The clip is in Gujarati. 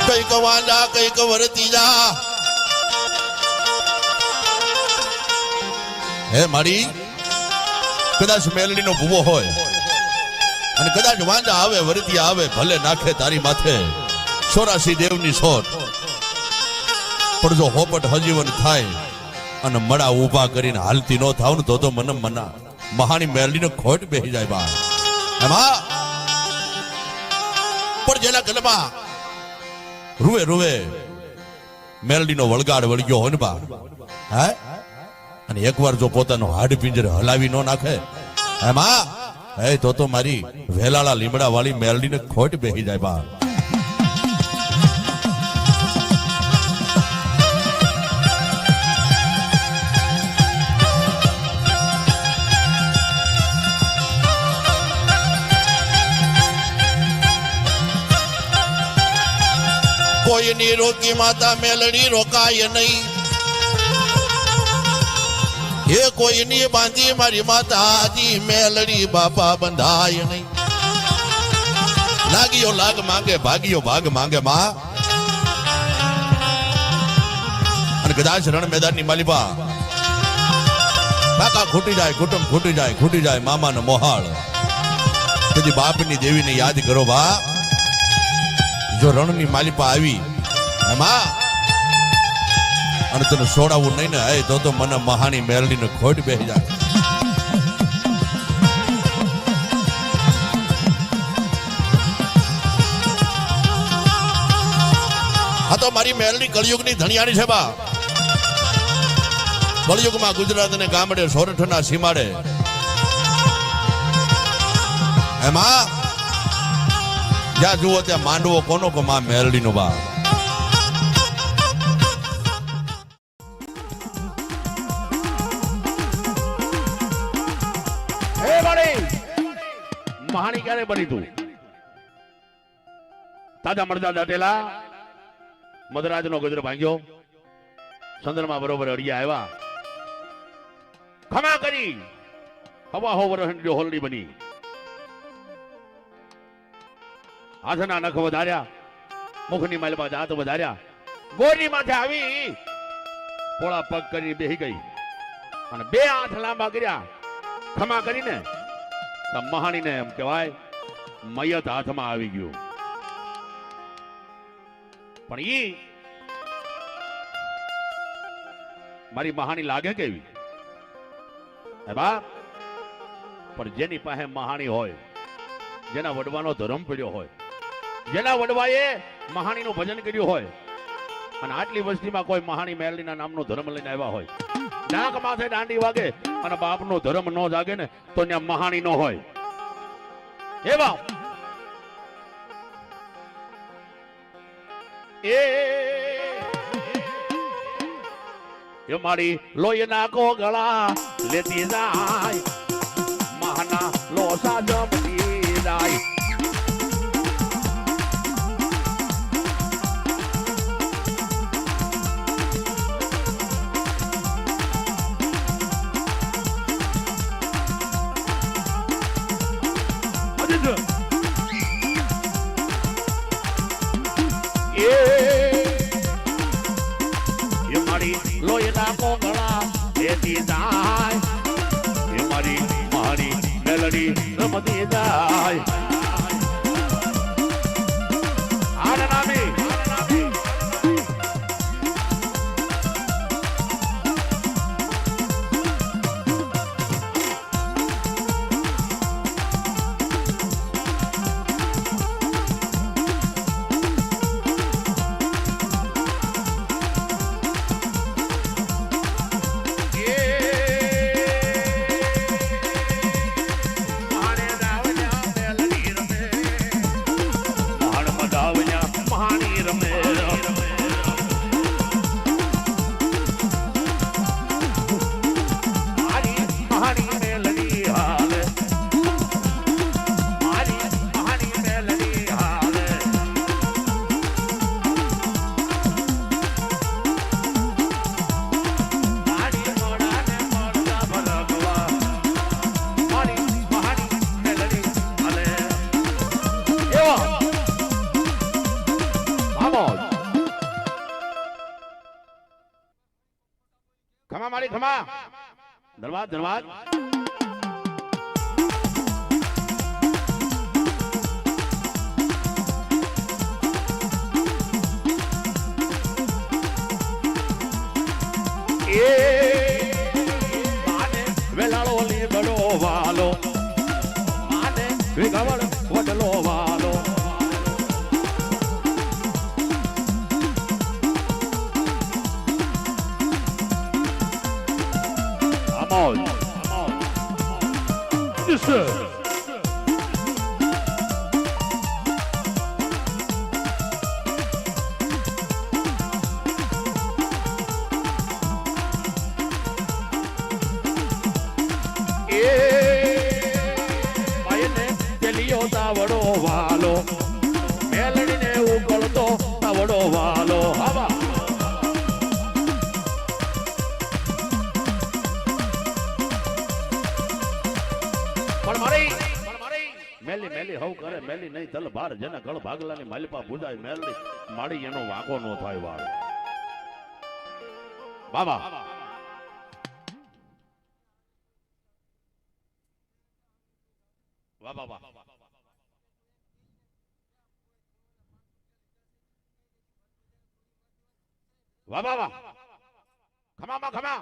કઈક વાંડા કઈક વરતી જા હે મારી કદાચ મેલડીનો ભૂવો હોય અને કદાચ વાંડા આવે વરતી આવે ભલે નાખે તારી માથે 84 દેવની સોટ પણ જો હોપટ હજીવન થાય અને મડા ઊભા કરીને હાલતી ન થાવ ને તો મને મના મહાની મેલડીને ખોટ બેસી જાય બા એમાં પણ જેના ગલમાં રૂવે રૂવે મેલડીનો વળગાડ વળગ્યો હોય ને બા હે અને એકવાર જો પોતાનો હાડ પિંજર હલાવી ન નાખે એમાં હે તો મારી વેલાળા લીમડા વાળી મેલડીને ખોટ બેસી જાય બા કોઈની રોકી માતા મેલડી રોકાય નહીં એ કોઈની બાંધી મારી માતાજી મેલડી બાપા બંધાય નહીં લાગ્યો લાગ માંગે ભાગ્યો ભાગ માંગે માં અને કદાચ રણ મેદાનની માલિપા કાકા ખૂટી જાય કુટુંબ ખૂટી જાય મામા ને મોહાળ તેથી બાપની દેવીને યાદ કરો બા જો રણની માલિપા આવી એમાં અને તને છોડાવવું નહીં ને તો મને મહાની મેલડીને ખોટ બેસી જાય હા તો મારી મેલડી કળિયુગની ધણિયાણી છે બા કળિયુગમાં ગુજરાત ને ગામડે સોરઠના સીમાડે એમાં જ્યાં જુઓ ત્યાં માંડવો કોનો કે માં મેલડીનો બા મહાણી ક્યારે બની તું તાજા મળતા દાટેલા મધરાજ નો ગજર ભાંગ્યો ચંદ્રમાં બરોબર અડિયા આવ્યા ખમા કરી હવા હો વરહંડી હોલડી બની હાથના નખ વધાર્યા મુખની માલમાં દાંત વધાર્યા ગોરી માથે આવી પોળા પગ કરી બેહી ગઈ અને બે હાથ લાંબા કર્યા ખમા કરીને મહાણીને એમ કહેવાય મયત હાથમાં આવી ગયું પણ ઈ મારી મહાણી લાગે કેવી હે બાપ પણ જેની પાસે મહાણી હોય જેના વડવાનો ધર્મ પડ્યો હોય જેના વડવાએ મહાણીનું ભજન કર્યું હોય અને આટલી વસ્તીમાં કોઈ મહાણી મેલડીના નામનો ધર્મ લઈને આવ્યા હોય નાક માથે દાંડી વાગે અને બાપનો ધર્મ ન જાગે ને તો ત્યાં મહાણી ન હોય એવા એ મારી લોહીના કોગળા લેતી જાય મહાના લોસા જમતી જાય લોહીના કોગળા લેતી જાય એ મારી મેલડી રમતી જાય ખમા મારી ખમા ધન્યવાદ ધન્યવાદ માને વેલાળો લીબડો વાલો માને વેગવળ વડલો વાલો અમોલ Yes, sir. તાવડો વાલો મેલડીને ઉકળતો તાવડો વાલો હવા પણ મારી મેલી મેલી હવ કરે મેલી નહીં તલ બાર જેના ગળ ભાગલાની માલિપા બુજાય મેલડી માડી એનો વાંકો નો થાય વાળ બાબા વાહ વાહ વાહ વાહ વાહ વાહ ખમા ખમા